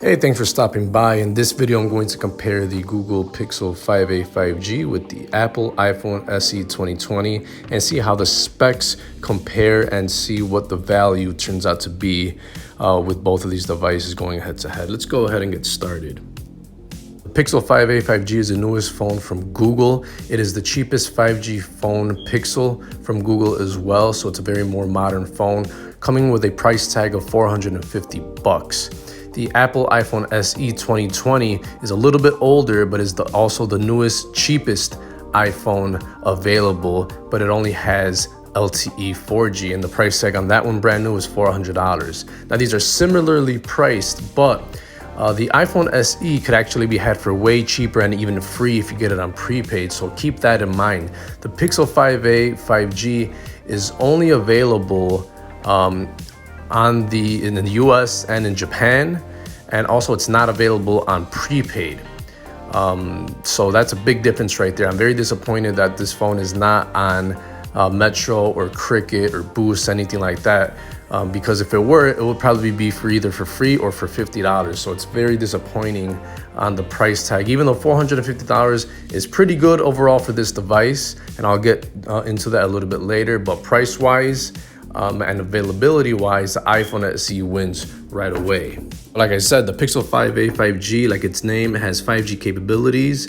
Hey, thanks for stopping by. In this video, I'm going to compare the Google Pixel 5a 5G with the Apple iPhone SE 2020 and see how the specs compare and see what the value turns out to be with both of these devices going head to head. Let's go ahead and get started. The Pixel 5a 5G is the newest phone from Google. It is the cheapest 5G phone Pixel from Google as well, so it's a very more modern phone, coming with a price tag of $450. The Apple iPhone SE 2020 is a little bit older, but is also the newest, cheapest iPhone available, but it only has LTE 4G, and the price tag on that one brand new is $400. Now, these are similarly priced, but the iPhone SE could actually be had for way cheaper and even free if you get it on prepaid, so keep that in mind. The Pixel 5a 5G is only available in the US and in Japan, and also it's not available on prepaid. So that's a big difference right there. I'm very disappointed that this phone is not on Metro or Cricket or Boost, anything like that, because if it were, it would probably be for either for free or for $50. So it's very disappointing on the price tag, even though $450 is pretty good overall for this device, and I'll get into that a little bit later. But price wise and availability wise, the iPhone SE wins right away. Like I said, the Pixel 5a 5G, like its name, has 5G capabilities,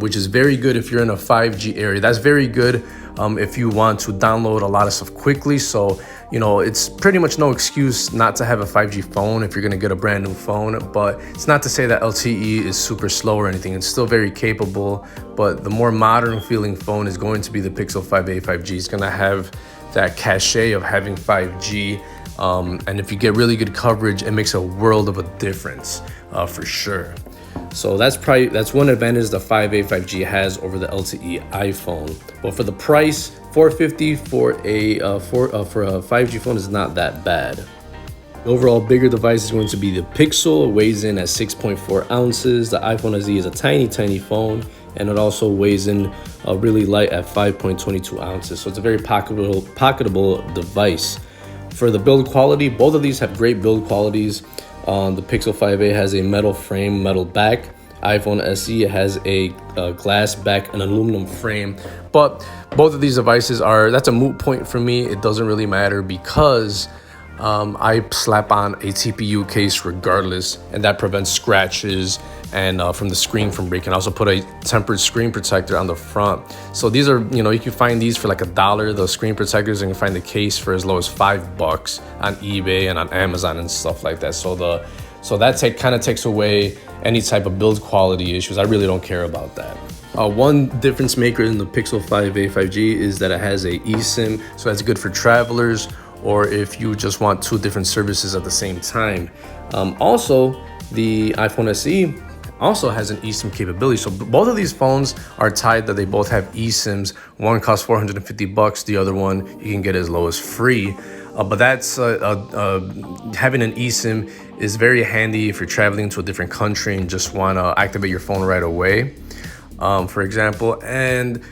which is very good if you're in a 5G area. That's very good if you want to download a lot of stuff quickly. So, you know, it's pretty much no excuse not to have a 5G phone if you're gonna get a brand new phone. But it's not to say that LTE is super slow or anything. It's still very capable, but the more modern feeling phone is going to be the Pixel 5a 5G. It's gonna have that cachet of having 5G, and if you get really good coverage, it makes a world of a difference for sure. So that's one advantage the 5a 5G has over the LTE iPhone. But for the price, $450 for a 5G phone is not that bad. The overall bigger device is going to be the Pixel. It weighs in at 6.4 ounces. The iPhone SE is a tiny phone, and it also weighs in really light at 5.22 ounces. So it's a very pocketable device. For the build quality, both of these have great build qualities. The Pixel 5a has a metal frame, metal back. iPhone SE has a glass back and aluminum frame. But both of these devices that's a moot point for me. It doesn't really matter because I slap on a TPU case regardless, and that prevents scratches and from the screen from breaking. I also put a tempered screen protector on the front. So these are, you know, you can find these for like $1, the screen protectors, and you can find the case for as low as $5 on eBay and on Amazon and stuff like that. So that kind of takes away any type of build quality issues. I really don't care about that. One difference maker in the Pixel 5a 5G is that it has a eSIM, so that's good for travelers or if you just want two different services at the same time. Also, the iPhone SE also has an eSIM capability. So both of these phones are tied that they both have eSIMs. One costs $450, the other one you can get as low as free. But that's having an eSIM is very handy if you're traveling to a different country and just want to activate your phone right away, for example. And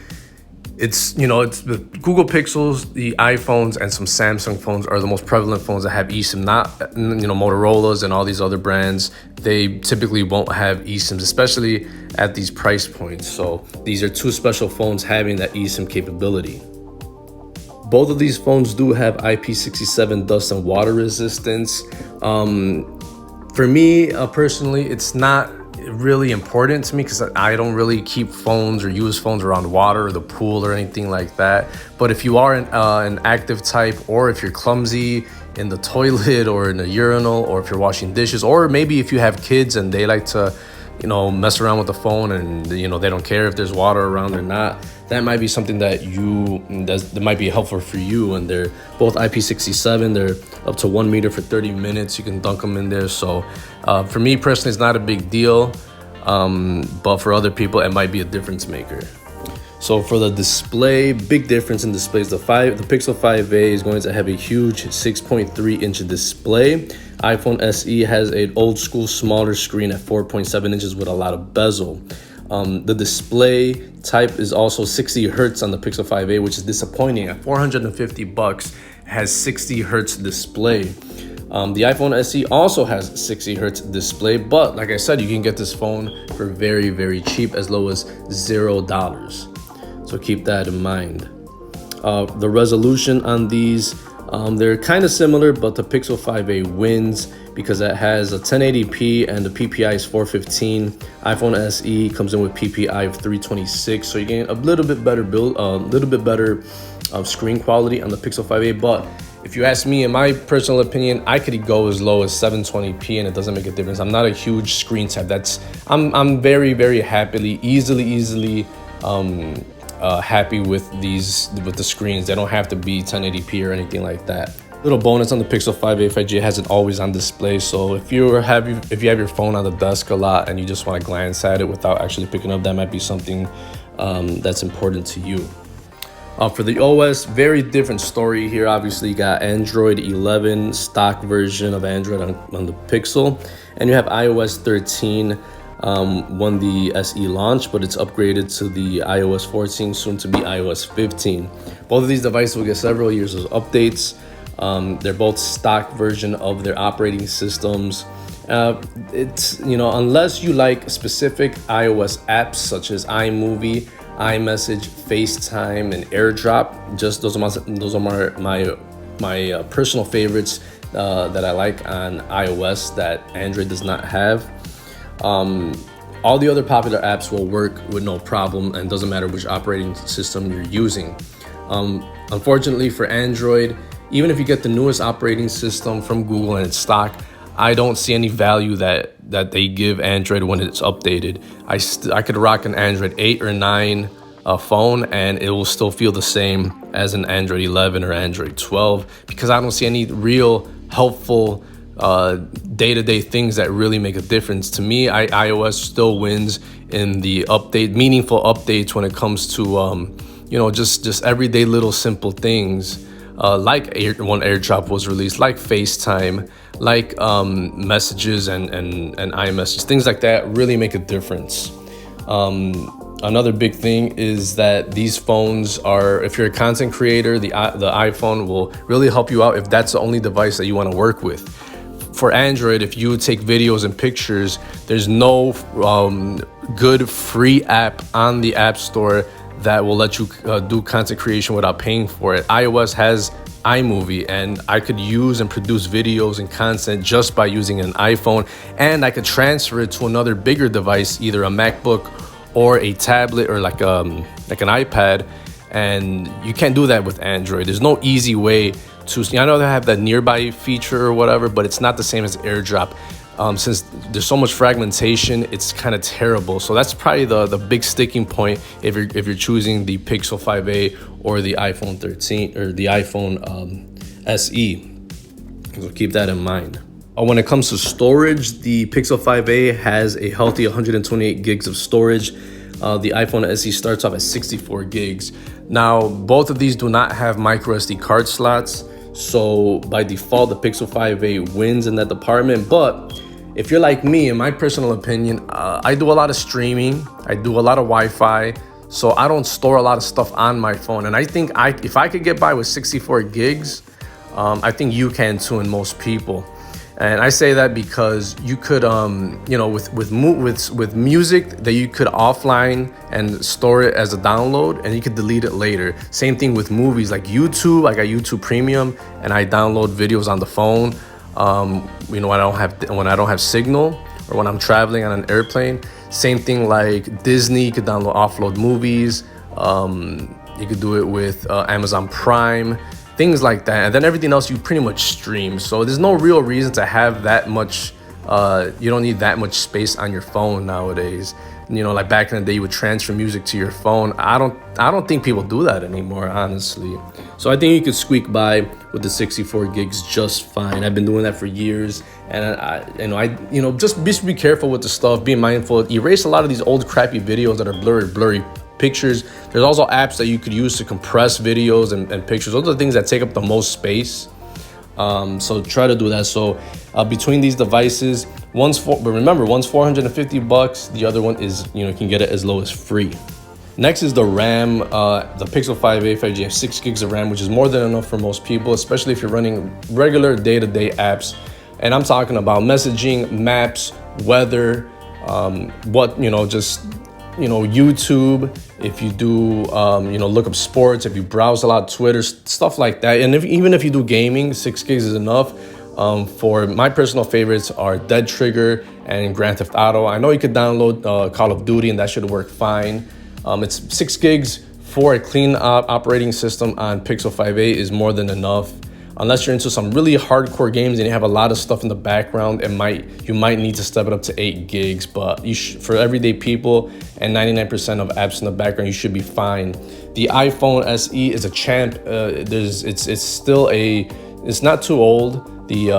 it's the Google Pixels, the iPhones, and some Samsung phones are the most prevalent phones that have eSIM. Not, Motorola's and all these other brands, they typically won't have eSIMs, especially at these price points. So these are two special phones having that eSIM capability. Both of these phones do have IP67 dust and water resistance. For me, personally, it's not really important to me because I don't really keep phones or use phones around water or the pool or anything like that. But if you are an active type, or if you're clumsy in the toilet or in the urinal, or if you're washing dishes, or maybe if you have kids and they like to mess around with the phone and they don't care if there's water around or not, that might be something that might be helpful for you. And they're both IP67. They're up to 1 meter for 30 minutes. You can dunk them in there. So for me personally, it's not a big deal, but for other people it might be a difference maker. So for the display, big difference in displays. The Pixel 5a is going to have a huge 6.3-inch display. iPhone SE has an old school smaller screen at 4.7 inches with a lot of bezel. The display type is also 60 hertz on the Pixel 5a, which is disappointing. At $450, it has 60 hertz display. The iPhone SE also has 60 hertz display, but like I said, you can get this phone for very, very cheap, as low as $0. So keep that in mind. The resolution on these, they're kind of similar, but the Pixel 5a wins because it has a 1080p and the PPI is 415. iPhone SE comes in with PPI of 326, so you're getting a little bit better build, a little bit better screen quality on the Pixel 5a. But if you ask me, in my personal opinion, I could go as low as 720p and it doesn't make a difference. I'm not a huge screen type. I'm very, very easily happy with the screens. They don't have to be 1080p or anything like that. Little bonus on the Pixel 5a 5G, it has it always on display. So if you have your phone on the desk a lot and you just want to glance at it without actually picking up, that might be something that's important to you. For the OS, very different story here. Obviously, you got Android 11, stock version of Android on the Pixel, and you have iOS 13 when the SE launched, but it's upgraded to the iOS 14, soon to be iOS 15. Both of these devices will get several years of updates. They're both stock version of their operating systems. It's, unless you like specific iOS apps such as iMovie, iMessage, FaceTime, and AirDrop, just those are my personal favorites that I like on iOS that Android does not have. All the other popular apps will work with no problem, and doesn't matter which operating system you're using. Unfortunately for Android, even if you get the newest operating system from Google and it's stock, I don't see any value that they give Android when it's updated. I could rock an Android 8 or 9 phone and it will still feel the same as an Android 11 or Android 12, because I don't see any real helpful day-to-day things that really make a difference. To me, iOS still wins in the meaningful updates when it comes to just everyday little simple things. Like when AirDrop was released, like FaceTime, like messages and iMessage, things like that really make a difference. Another big thing is that these phones are, if you're a content creator, the iPhone will really help you out if that's the only device that you want to work with. For Android, if you take videos and pictures, there's no good free app on the App Store that will let you do content creation without paying for it. iOS has iMovie, and I could use and produce videos and content just by using an iPhone, and I could transfer it to another bigger device, either a MacBook or a tablet or like an iPad, and you can't do that with Android. There's no easy way to, I know they have that nearby feature or whatever, but it's not the same as AirDrop. Since there's so much fragmentation, it's kind of terrible. So that's probably the big sticking point if you're choosing the Pixel 5a or the iPhone 13 or the iPhone SE. So keep that in mind. When it comes to storage, the Pixel 5a has a healthy 128 gigs of storage. The iPhone SE starts off at 64 gigs. Now, both of these do not have micro SD card slots, so by default, the Pixel 5a wins in that department. But if you're like me, in my personal opinion, I do a lot of streaming, I do a lot of Wi-Fi, so I don't store a lot of stuff on my phone. And I think if I could get by with 64 gigs, I think you can too, and most people. And I say that because you could, with music that you could offline and store it as a download, and you could delete it later. Same thing with movies, like YouTube. I got YouTube Premium, and I download videos on the phone. When I don't have signal, or when I'm traveling on an airplane. Same thing like Disney. You could offload movies. You could do it with Amazon Prime. Things like that, and then everything else you pretty much stream. So there's no real reason to have that much. You don't need that much space on your phone nowadays. Like back in the day, you would transfer music to your phone. I don't think people do that anymore, honestly. So I think you could squeak by with the 64 gigs just fine. I've been doing that for years, and just be careful with the stuff. Be mindful. Erase a lot of these old crappy videos that are blurry pictures. There's also apps that you could use to compress videos and pictures. Those are the things that take up the most space. So try to do that. So between these devices, but remember, one's $450. The other one is, you can get it as low as free. Next is the RAM. The Pixel 5a 5G has 6 gigs of RAM, which is more than enough for most people, especially if you're running regular day-to-day apps. And I'm talking about messaging, maps, weather, YouTube. If you do, look up sports, if you browse a lot, Twitter, stuff like that. And even if you do gaming, 6 gigs is enough. For my personal favorites are Dead Trigger and Grand Theft Auto. I know you could download Call of Duty and that should work fine. It's 6 gigs for a clean operating system on Pixel 5a is more than enough. Unless you're into some really hardcore games and you have a lot of stuff in the background, you might need to step it up to 8 gigs. But for everyday people and 99% of apps in the background, you should be fine. The iPhone SE is a champ. It's not too old. The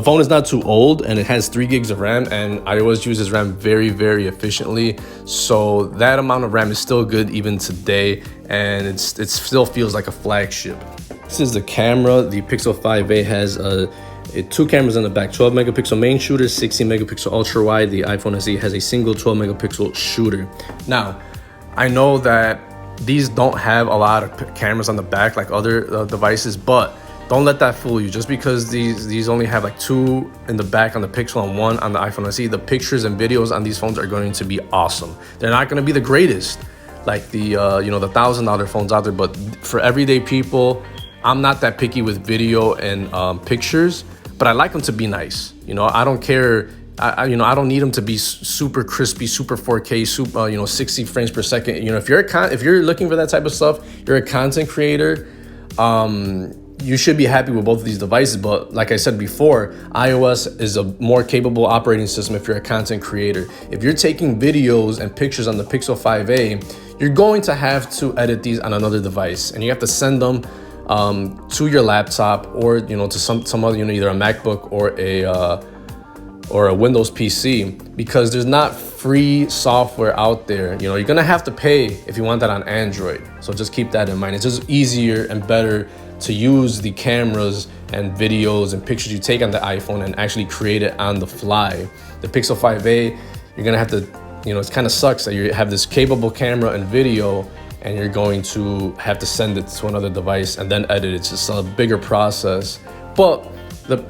phone is not too old, and it has 3 gigs of RAM, and iOS uses RAM very, very efficiently. So that amount of RAM is still good even today, and it still feels like a flagship. This is the camera. The Pixel 5a has 2 cameras in the back, 12 megapixel main shooter, 16 megapixel ultra wide. The iPhone SE has a single 12 megapixel shooter. Now, I know that these don't have a lot of cameras on the back like other devices, but don't let that fool you. Just because these only have like 2 in the back on the Pixel and 1 on the iPhone SE, the pictures and videos on these phones are going to be awesome. They're not going to be the greatest like the $1,000 phones out there, but for everyday people, I'm not that picky with video and pictures, but I like them to be nice. I don't care. I don't need them to be super crispy, super 4K, 60 frames per second. If you're looking for that type of stuff, you're a content creator. You should be happy with both of these devices. But like I said before, iOS is a more capable operating system if you're a content creator. If you're taking videos and pictures on the Pixel 5a, you're going to have to edit these on another device, and you have to send them to your laptop or to some other either a MacBook or a Windows PC, because there's not free software out there. You're gonna have to pay if you want that on Android. So just keep that in mind. It's just easier and better to use the cameras and videos and pictures you take on the iPhone and actually create it on the fly. The Pixel 5a, you're gonna have to, it kind of sucks that you have this capable camera and video and you're going to have to send it to another device and then edit it. It's just a bigger process. But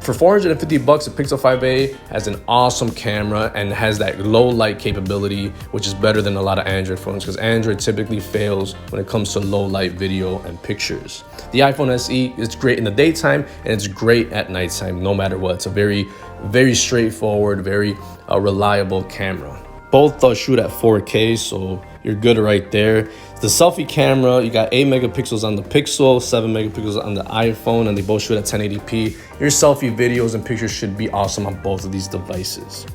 for $450, the Pixel 5a has an awesome camera and has that low light capability, which is better than a lot of Android phones, because Android typically fails when it comes to low light video and pictures. The iPhone SE is great in the daytime and it's great at nighttime, no matter what. It's a very, very straightforward, very reliable camera. Both shoot at 4K, so you're good right there. The selfie camera, you got 8 megapixels on the Pixel, 7 megapixels on the iPhone, and they both shoot at 1080p. Your selfie videos and pictures should be awesome on both of these devices.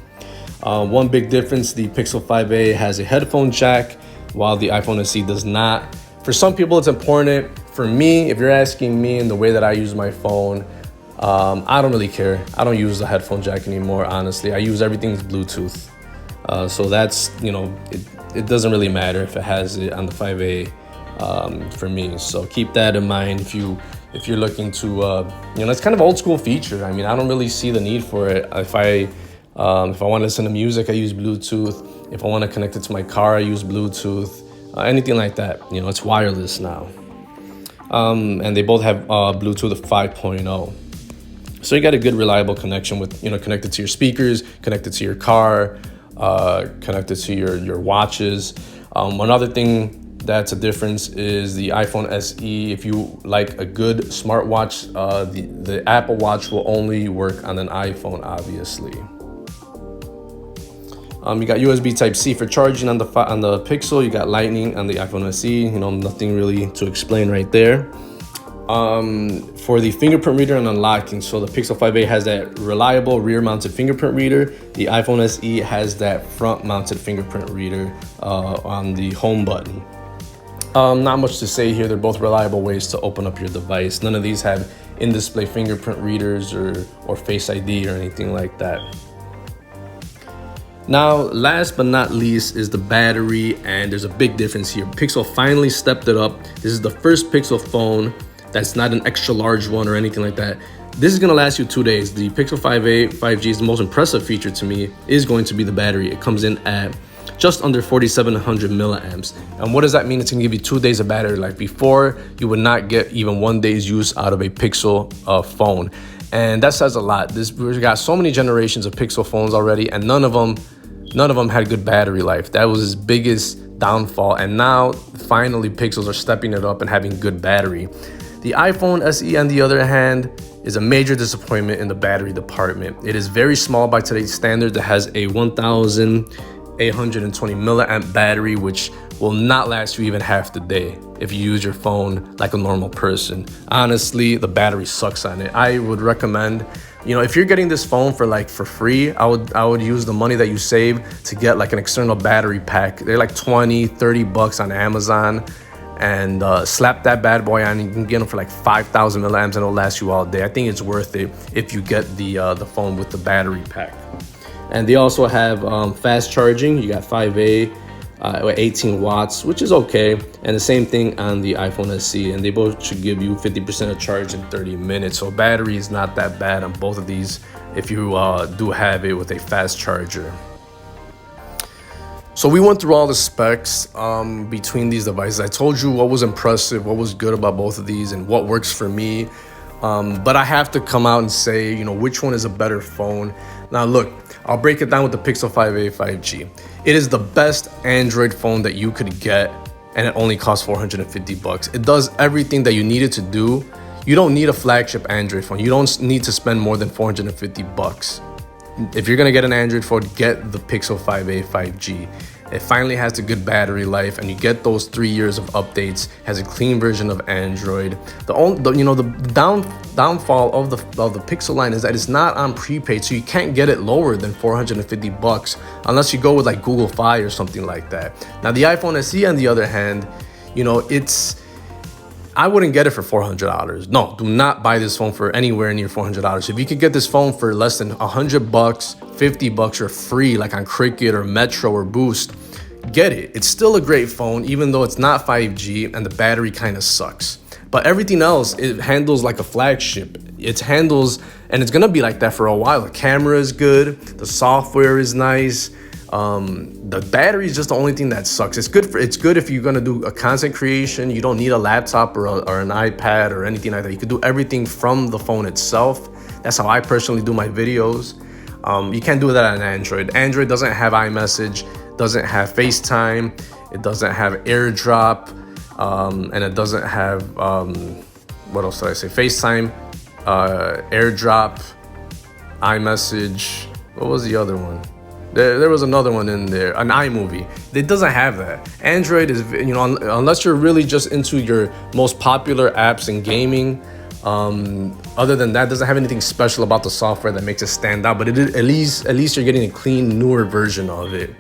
One big difference, the Pixel 5a has a headphone jack, while the iPhone SE does not. For some people, it's important. For me, if you're asking me in the way that I use my phone, I don't really care. I don't use the headphone jack anymore, honestly. I use everything's Bluetooth. So that's, it doesn't really matter if it has it on the 5a for me. So keep that in mind if you're looking to, it's kind of old school feature. I mean, I don't really see the need for it. If I want to listen to music, I use Bluetooth. If I want to connect it to my car, I use Bluetooth. Anything like that, it's wireless now. And they both have Bluetooth 5.0. So you got a good reliable connection with, connected to your speakers, connected to your car, connected to your watches. Another thing that's a difference is the iPhone SE. If you like a good smartwatch, the Apple Watch will only work on an iPhone, obviously. You got USB Type-C for charging on the Pixel. You got Lightning on the iPhone SE. Nothing really to explain right there. For the fingerprint reader and unlocking, so the Pixel 5a has that reliable rear-mounted fingerprint reader. The iPhone SE has that front-mounted fingerprint reader on the home button. Not much to say here. They're both reliable ways to open up your device. None of these have in-display fingerprint readers or Face ID or anything like that. Now, last but not least is the battery, and there's a big difference here. Pixel finally stepped it up. This is the first Pixel phone that's not an extra large one or anything like that. This is gonna last you 2 days. The Pixel 5a 5G is the most impressive feature to me is going to be the battery. It comes in at just under 4,700 milliamps. And what does that mean? It's gonna give you 2 days of battery life. Before, you would not get even 1 day's use out of a Pixel phone. And that says a lot. We've got so many generations of Pixel phones already, and none of them had good battery life. That was his biggest downfall. And now, finally, Pixels are stepping it up and having good battery. The iPhone SE, on the other hand, is a major disappointment in the battery department. It is very small by today's standards. It has a 1,820 milliamp battery, which will not last you even half the day if you use your phone like a normal person. Honestly, the battery sucks on it. I would recommend, if you're getting this phone for free, I would use the money that you save to get like an external battery pack. They're like 20, 30 bucks on Amazon. And slap that bad boy on. You can get them for like 5,000 milliamps and it'll last you all day. I think it's worth it if you get the phone with the battery pack. And they also have fast charging. You got 5A, 18 watts, which is okay. And the same thing on the iPhone SE. And they both should give you 50% of charge in 30 minutes. So battery is not that bad on both of these if you do have it with a fast charger. So we went through all the specs between these devices. I told you what was impressive, what was good about both of these, and what works for me. But I have to come out and say, which one is a better phone. Now look, I'll break it down with the Pixel 5a 5G. It is the best Android phone that you could get, and it only costs 450 bucks. It does everything that you need it to do. You don't need a flagship Android phone. You don't need to spend more than 450 bucks. If you're gonna get an Android phone, get the Pixel 5a 5G. It finally has a good battery life, and you get those 3 years of updates. Has a clean version of Android. The downfall of the Pixel line is that it's not on prepaid, so you can't get it lower than 450 bucks unless you go with like Google Fi or something like that. Now the iPhone SE, on the other hand, I wouldn't get it for $400. No, do not buy this phone for anywhere near $400. If you could get this phone for less than 100 bucks, 50 bucks, or free, like on Cricket or Metro or Boost, get it. It's still a great phone, even though it's not 5G and the battery kind of sucks. But everything else, it handles like a flagship. It handles, and it's gonna be like that for a while. The camera is good, the software is nice. The battery is just the only thing that sucks. It's good if you're gonna do a content creation. You don't need a laptop or an iPad or anything like that. You can do everything from the phone itself. That's how I personally do my videos. You can't do that on Android. Android doesn't have iMessage, doesn't have FaceTime, it doesn't have AirDrop, and it doesn't have what else did I say? FaceTime, AirDrop, iMessage. What was the other one? There was another one in there, an iMovie. It doesn't have that. Android is, unless you're really just into your most popular apps and gaming, other than that, doesn't have anything special about the software that makes it stand out. But at least you're getting a clean, newer version of it.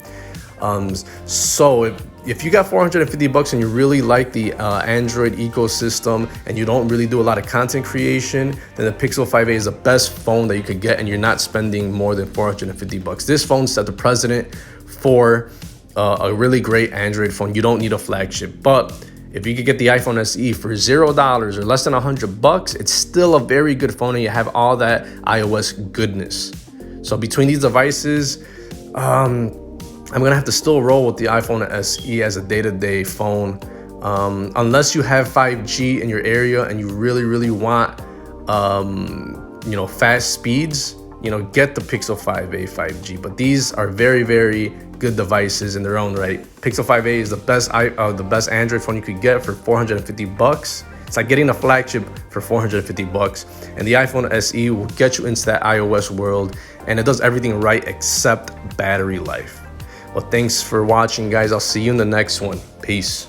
So if you got 450 bucks and you really like the Android ecosystem and you don't really do a lot of content creation, then the Pixel 5a is the best phone that you could get, and you're not spending more than 450 bucks. This phone set the precedent for a really great Android phone. You don't need a flagship. But if you could get the iPhone SE for $0 or less than 100 bucks, it's still a very good phone, and you have all that iOS goodness. So between these devices, I'm gonna have to still roll with the iPhone SE as a day-to-day phone, unless you have 5G in your area and you really want, fast speeds. Get the Pixel 5a 5G. But these are very good devices in their own right. Pixel 5a is the best Android phone you could get for 450 bucks. It's like getting a flagship for 450 bucks. And the iPhone SE will get you into that iOS world, and it does everything right except battery life. Well, thanks for watching, guys. I'll see you in the next one. Peace.